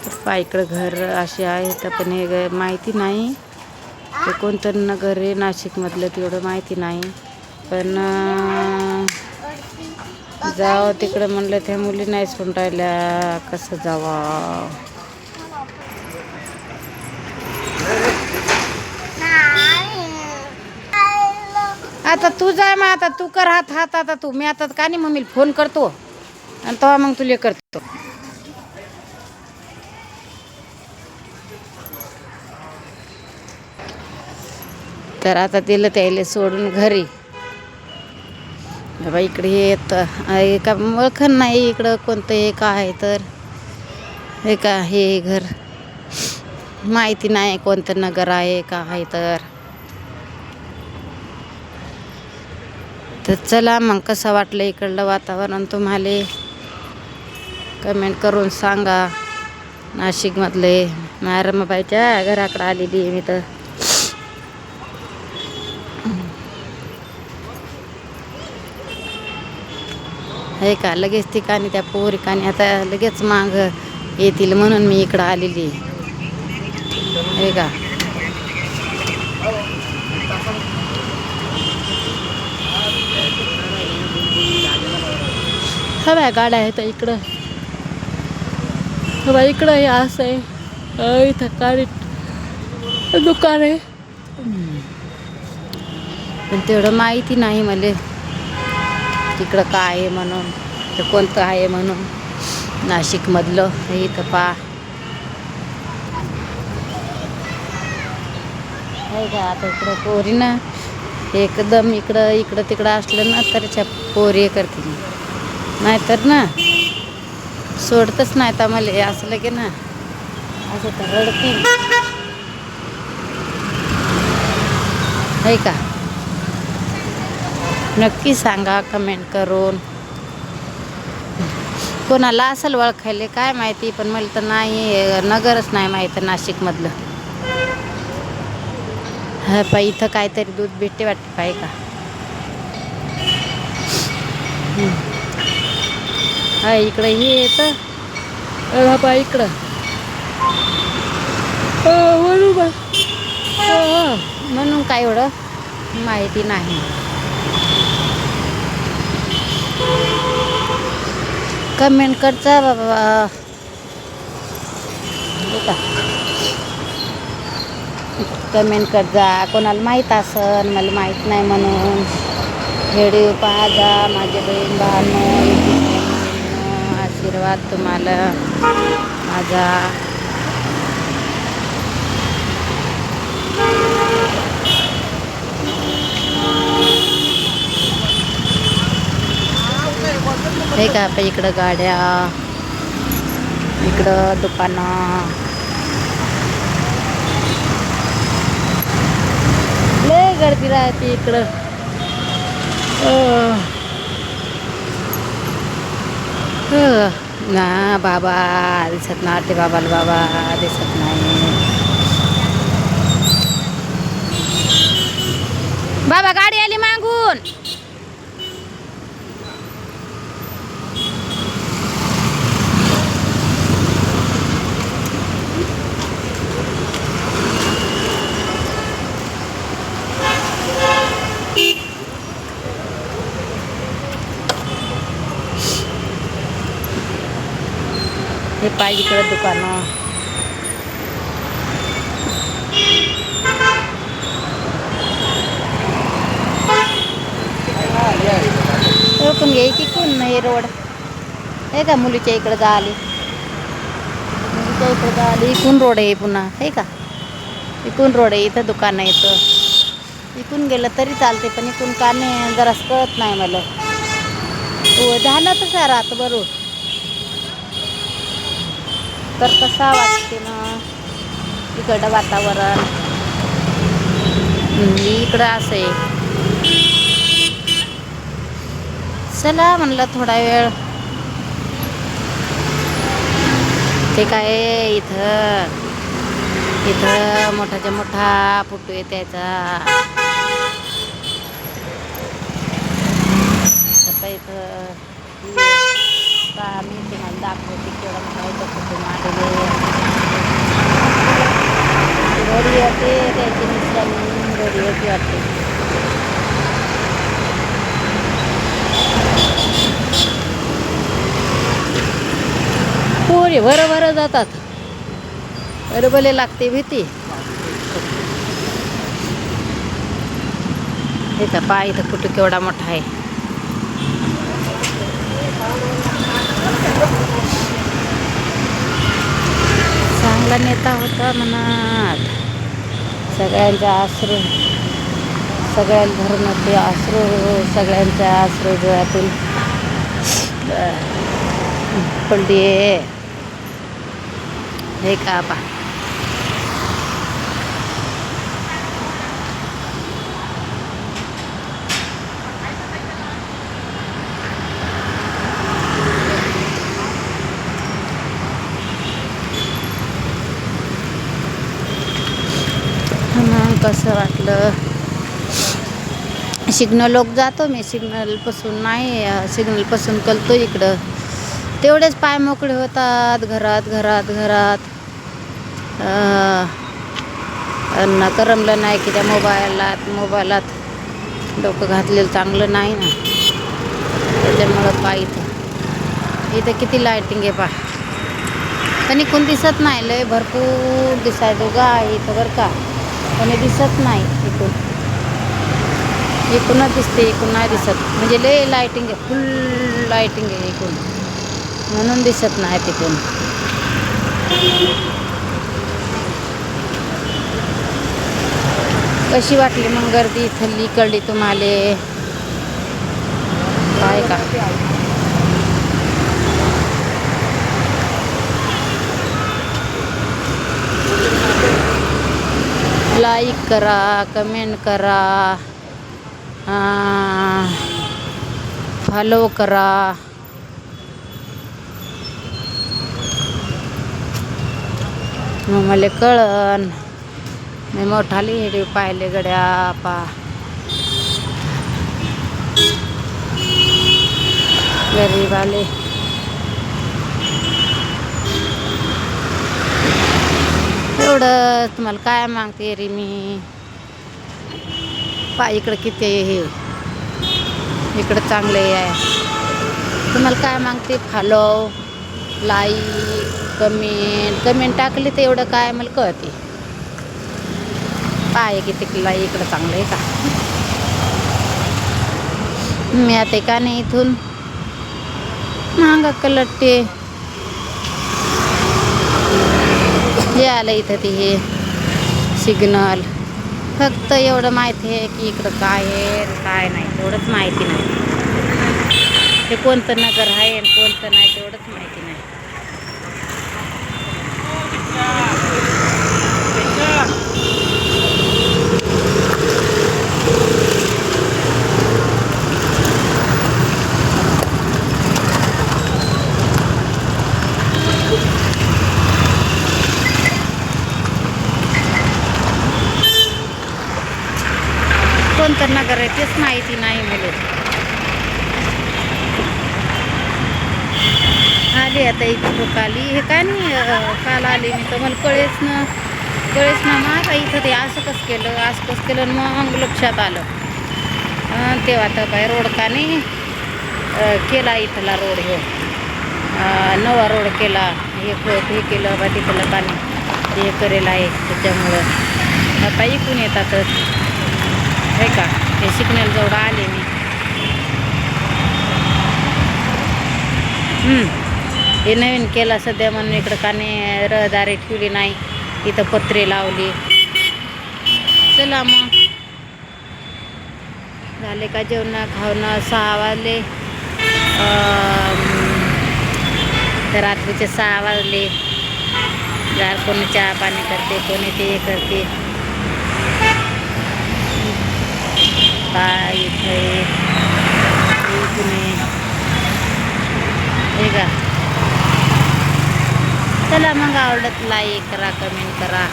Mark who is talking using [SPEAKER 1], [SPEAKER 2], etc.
[SPEAKER 1] पप्पा इकडं घर असे आहेत पण हे माहिती नाही ते कोणतं नगर आहे नाशिकमधलं तेवढं माहिती नाही पण जावं तिकडं म्हणलं त्या मुली नाही सुन राहिल्या कसं जावा. आता तू जाय मग आता तू कर हात आता तू मी आता का नाही मम्मीला फोन करतो आणि तेव्हा मग तुला करतो. तर आता तिला त्याला सोडून घरी बाबा इकडे येत का ओळखण नाही इकडं कोणतं हे का आहे तर हे का हे घर माहिती नाही कोणतं नगर आहे का आहे तर चला मग कसं वाटलं इकडलं वातावरण तुम्हाला कमेंट करून सांगा. नाशिकमधले रमाबाईच्या घराकडे आलेली आहे मी तर हे का लगेच ठिकाणी त्या पोरिकाने आता लगेच माग येतील म्हणून मी इकडं आलेली हे का. हा गाड्या आहेत इकडं बा इकडं हे असं आहे इथं गाडी दुकान आहे पण तेवढं माहिती नाही मला तिकडं काय आहे म्हणून तर कोणतं आहे म्हणून नाशिकमधलं हे इथं पा आहे का. आता इकडं पोरी ना एकदम इकडं तिकडं असलं ना तरच्या पोरी करते नाहीतर ना सोडतच नाही तर मला असलं की ना असं तर रडते आहे का. नक्की सांगा कमेंट करून कोणाला असेल ओळखायला काय माहिती पण मला तर नाही नगरच नाही माहीत नाशिकमधलं. हा पा इथं काहीतरी दूध भेटते वाटते पाय का हा इकडं हे येतं पा इकडं म्हणून काय एवढं माहिती नाही. कमेंट करता बाबा कमेंट कर जा कोणाला माहीत असन मला माहीत नाही म्हणून व्हिडिओ पाहा जा माझे बहीण भावांनो आशीर्वाद तुम्हाला माझा. हे का आपण इकडं गाड्या इकडं दुकानं लय गर्दी राहते इकडं ना बाबा दिसत ना ते बाबा दिसत नाही. बाबा गाडी आली मागून हे पाहिजे इकडं दुकानं पण घे की कोण हे रोड हे का मुलीच्या इकडं झाली मुलीच्या इकडं झाली इकून रोड आहे पुन्हा हे का इकून रोड आहे इथं दुकान आहे इथं इकून गेलं तरी चालते पण इकून का नाही जरा कळत नाही मला झालं तसं राहत बरोबर तर कसा वाटते ना इकडं वातावरण इकडं असं आहे. चला म्हणलं थोडा वेळ ते काय इथं मोठाच्या मोठा फोटो आहे त्याचा आता इथं मी तुम्हाला दाखवते केवढा मोठा इथून आलेले घरी येते त्याची निशाणी घरी येते वाटते. पोरी भरभर जातात. बरोबर लागते भीती. त्याचा पाय इथं कुठं केवढा मोठा आहे. चांगला नेता होता मनात. सगळ्यांचा आश्रू, सगळ्या धर्माचे आश्रू, सगळ्यांच्या आश्रू डोळ्यातून पडली. हे का पा कसं वाटलं. सिग्नल जातो मी, सिग्नलपासून नाही, सिग्नलपासून कळतो इकडं. तेवढेच पाय मोकळे होतात घरात घरात घरात. अन्न करमलं नाही की त्या मोबाईलात डोकं घातलेलं चांगलं नाही ना. त्याच्यामुळं पाय इथं किती लायटिंग आहे पा. पण कोण दिसत नाही. लय भरपूर दिसायचं गा इथं बरं का. पण दिसत नाही इकूनच दिसते, इकून नाही दिसत. म्हणजे लय लायटिंग आहे, फुल लायटिंग आहे इकून, म्हणून दिसत नाही तिकून. कशी वाटली मग गर्दी इथली कळली तुम्हाला काय का. लाईक करा, कमेंट करा, फॉलो करा. मग मला कळन. मी मोठाली व्हिडिओ पाहिले गड्या पा. गरीब आले. एवढं तुम्हाला काय मागते रे मी. पा इकडं किती हे, इकडं चांगलं आहे. तुम्हाला काय मागते. फॉलो, लाईक, कमेंट टाकली तर एवढं काय मला कळते. पाय किती लाई इकडं चांगलं आहे का. मी आता का नाही इथून महागा कलट्टे हे आलं इथं ते हे सिग्नल. फक्त एवढं माहिती आहे की इकडं काय आहे काय नाही, तेवढंच माहिती नाही. हे कोणतं नगर आहे आणि कोणतं नाही तेवढंच माहिती नाही. कोणतं नगर आहे तेच माहिती नाही मला. आली आता इथं आली. हे काय नाही काल आली मी तर मला कळेच ना मग इथं ते असं कसं केलं मग लक्षात आलं. तेव्हा तर काय रोड का नाही केला इथला रोड. नवा रोड केला. हे केलं बा तिथलं पाणी हे करेल आहे. त्याच्यामुळं आता इकून येतातच हे का. हे सिग्नल जवळ आले मी. हे नवीन केला सध्या म्हणून इकडं काने रहदारी ठेवली नाही. इथं पत्रे लावली. चला मग झाले का जेवण खावणं. 6 वाजले. तर रात्रीचे 6 वाजले. जर कोणी चहा पाणी करते, कोणी ते करते. काय इथे हे का. चला मग आवडत लाईक करा, कमेंट करा.